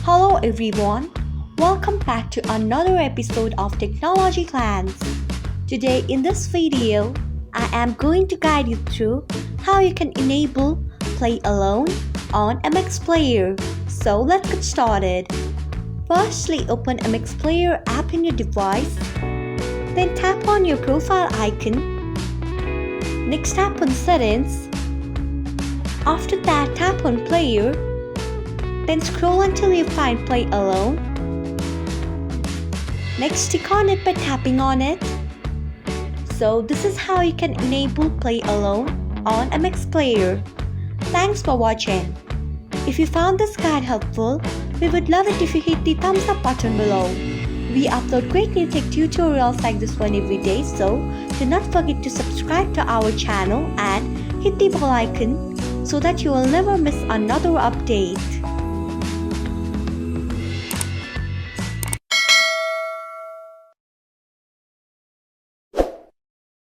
Hello everyone, welcome back to another episode of Technologyglance. Today in this video, I am going to guide you through how you can enable Play Alone on MX Player. So let's get started. Firstly, open MX Player app in your device. Then tap on your profile icon. Next tap on Settings. After that, tap on Player. Then scroll until you find Play Alone. Next, stick on it by tapping on it. So this is how you can enable Play Alone on MX Player. Thanks for watching. If you found this guide helpful, we would love it if you hit the thumbs up button below. We upload great new tech tutorials like this one every day, so do not forget to subscribe to our channel and hit the bell icon so that you will never miss another update.